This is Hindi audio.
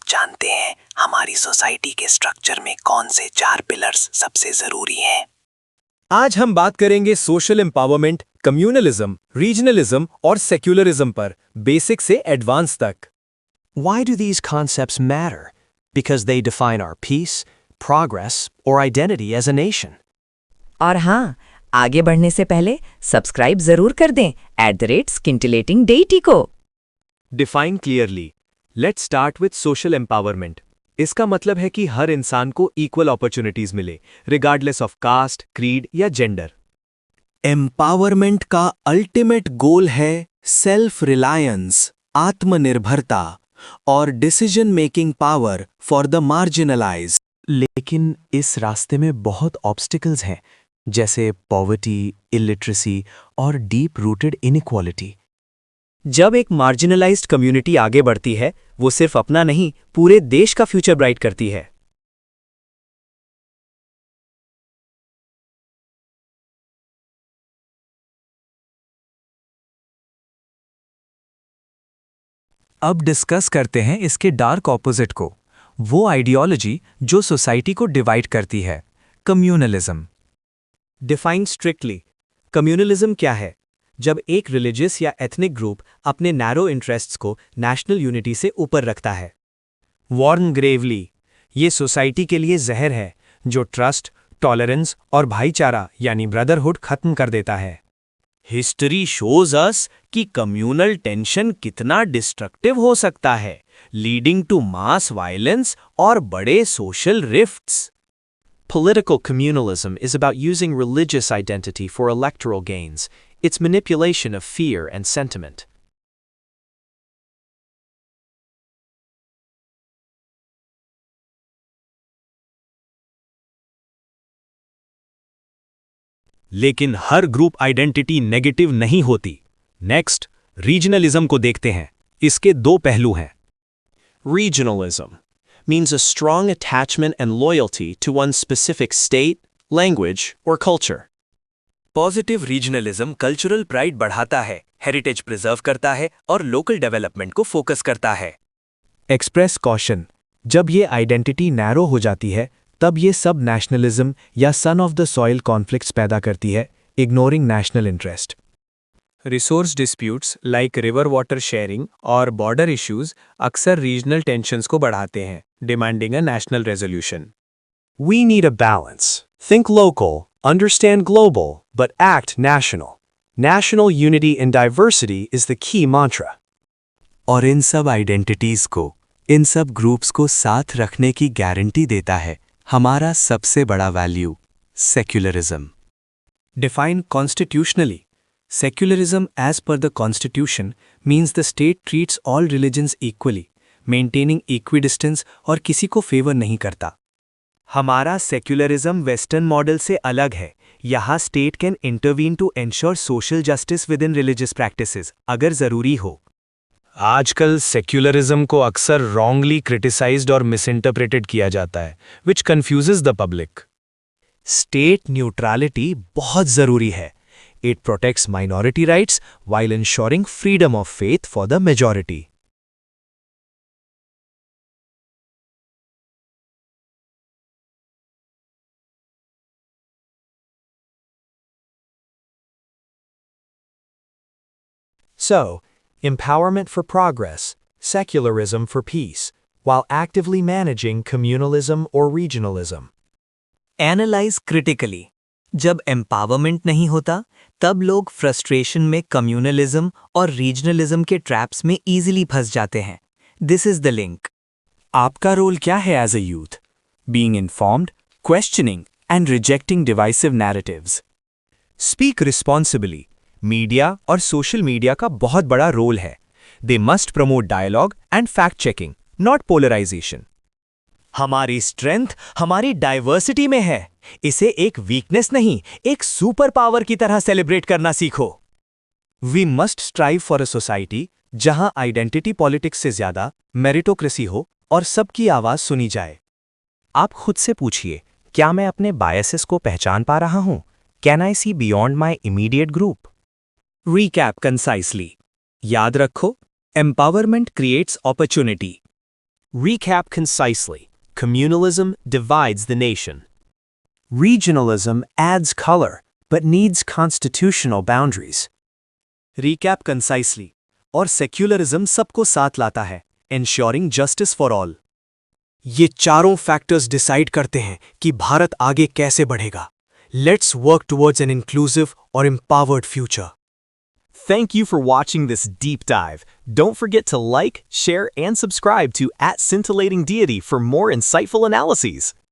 जानते हैं हमारी सोसाइटी के स्ट्रक्चर में कौन से 4 पिलर्स सबसे जरूरी हैं? आज हम बात करेंगे सोशल एम्पावरमेंट, कम्युनलिज्म, रीजनलिज्म और सेक्युलरिज्म पर, बेसिक से एडवांस तक। Why do these concepts matter? Because they define our peace, progress, or identity as a nation. और हाँ, आगे बढ़ने से पहले सब्सक्राइब जरूर कर दें @scintillatingdeity को। Define clearly. Let's start with social empowerment. इसका मतलब है कि हर इंसान को इक्वल अपॉर्चुनिटीज मिले, रिगार्डलेस ऑफ कास्ट, क्रीड या जेंडर। एम्पावरमेंट का अल्टीमेट गोल है सेल्फ रिलायंस, आत्मनिर्भरता और decision making power for the marginalised. लेकिन इस रास्ते में बहुत ऑब्स्टिकल्स हैं, जैसे पॉवर्टी, इलिटरेसी और डीप रूटेड इनइक्वालिटी। जब एक मार्जिनलाइज्ड कम्युनिटी आगे बढ़ती है, वो सिर्फ अपना नहीं, पूरे देश का फ्यूचर ब्राइट करती है। अब डिस्कस करते हैं इसके डार्क ऑपोजिट को, वो आइडियोलॉजी जो सोसाइटी को डिवाइड करती है, कम्युनलिज्म। डिफाइन स्ट्रिक्टली, कम्युनलिज्म क्या है? जब एक रिलीजियस या एथनिक ग्रुप अपने नैरो इंटरेस्ट्स को नेशनल यूनिटी से ऊपर रखता है। वॉर्न ग्रेवली, ये सोसाइटी के लिए जहर है जो ट्रस्ट, टॉलरेंस और भाईचारा यानी ब्रदरहुड खत्म कर देता है। हिस्ट्री शोज अस कि कम्युनल टेंशन कितना डिस्ट्रक्टिव हो सकता है, लीडिंग टू मास वायलेंस और बड़े social rifts. Political communalism is about using religious identity for electoral gains, its manipulation of fear and sentiment. लेकिन हर ग्रुप आइडेंटिटी नेगेटिव नहीं होती। नेक्स्ट, रीजनलिज्म को देखते हैं। इसके 2 पहलू हैं। Regionalism means a strong attachment and loyalty to one specific state, language, or culture. Positive regionalism cultural pride बढ़ाता है, हेरिटेज प्रिजर्व करता है और लोकल डेवलपमेंट को फोकस करता है। एक्सप्रेस कॉशन, जब ये आइडेंटिटी नैरो हो जाती है, तब ये सब नेशनलिज्म या son of the soil conflicts पैदा करती है, ignoring national interest. Resource disputes like river water sharing और बॉर्डर इश्यूज अक्सर रीजनल टेंशंस को बढ़ाते हैं, demanding a national resolution. We need a balance. Think local, understand global, but act national. National unity and diversity is the key mantra. और इन सब आइडेंटिटीज को, इन सब ग्रुप्स को साथ रखने की गारंटी देता है हमारा सबसे बड़ा value, secularism. Define constitutionally, secularism as per the constitution means the state treats all religions equally, maintaining equidistance और किसी को फेवर नहीं करता। हमारा सेक्युलरिज्म वेस्टर्न मॉडल से अलग है। यहाँ state can intervene to ensure social justice within religious practices अगर जरूरी हो। आजकल सेक्युलरिज्म को अक्सर रॉन्गली क्रिटिसाइज्ड और मिसइंटरप्रेटेड किया जाता है, which confuses the public. State neutrality बहुत जरूरी है। It protects minority rights while ensuring freedom of faith for the majority. So, empowerment for progress, secularism for peace, while actively managing communalism or regionalism. Analyse critically, जब एम्पावरमेंट नहीं होता तब लोग फ्रस्ट्रेशन में कम्युनलिज्म और रीजनलिज्म के ट्रैप्स में इजीली फंस जाते हैं। This is the link. आपका रोल क्या है as a youth? Being informed, questioning and rejecting divisive narratives. Speak responsibly, media और सोशल मीडिया का बहुत बड़ा रोल है। They must promote dialogue and fact checking, not polarisation. हमारी स्ट्रेंथ हमारी डाइवर्सिटी में है। इसे एक वीकनेस नहीं, एक सुपर पावर की तरह सेलिब्रेट करना सीखो। We must strive for a society जहां आइडेंटिटी पॉलिटिक्स से ज्यादा मेरिटोक्रेसी हो और सबकी आवाज सुनी जाए। आप खुद से पूछिए, क्या मैं अपने बायसेस को पहचान पा रहा हूं? Can I see beyond my immediate group? Recap concisely, याद रखो, empowerment creates opportunity, Recap concisely. Communalism divides the nation. Regionalism adds color, but needs constitutional boundaries. Recap concisely. और सेक्युलरिज्म सबको साथ लाता है, ensuring justice for all. ये चारों फैक्टर्स डिसाइड करते हैं कि भारत आगे कैसे बढ़ेगा. Let's work towards an inclusive or empowered future. Thank you for watching this deep dive. Don't forget to like, share, and subscribe to @scintillatingdeity for more insightful analyses.